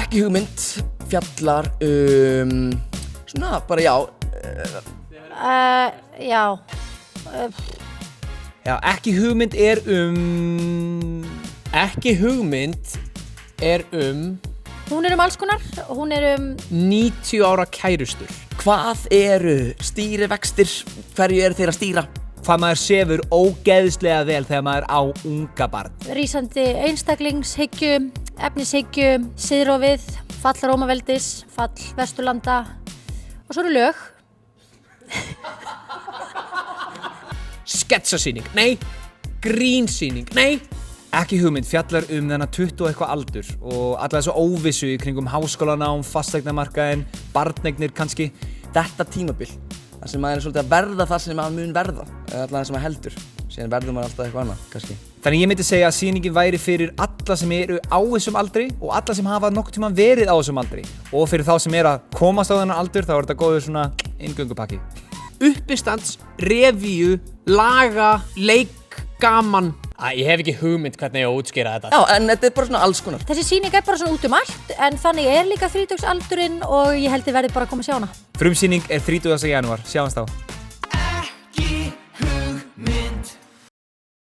Ekki hugmynd fjallar svona bara já Já. Já, ekki hugmynd er Hún alls konar, hún 90 ára kærustur. Hvað eru stýrivextir? Hverju eru þeir að stýra? Hvað maður sefur ógeðslega vel þegar maður á unga barn. rísandi einstaklingshyggju, efnishyggju, siðrofið, fall Rómaveldis, fall Vesturlanda og svo eru lög. Sketsasýning, nei. Grínsýning, nei. Ekki hugmynd fjallar þennan 20 og eitthvað aldur og alla þessu óvissu í kringum háskólanám, fasteignamarkaðinn, barneignir kannski. Þetta tímabil, þar sem maður svolítið að verða það sem maður mun verða, eða allavega það sem maður heldur. Síðan verður maður alltaf eitthvað annað, kannski. Þannig ég myndi segja að sýningin væri fyrir alla sem eru á þessum aldri og alla sem hafa nokkuð tíma verið á þessum aldri. Og fyrir þá sem að komast á þennan aldur, þá þetta góður svona inngöngupakki. Uppistands, revíu, laga, leik, gaman. Ég hef ekki hugmynd hvernig ég á að útskýra þetta. Já, en þetta bara svona alls konar. Þessi sýning bara svona út allt, en þannig líka 30-aldurinn og ég held þið verðið bara að koma að sjá hana. Frumsýning 30. janúar, sjáumst þá.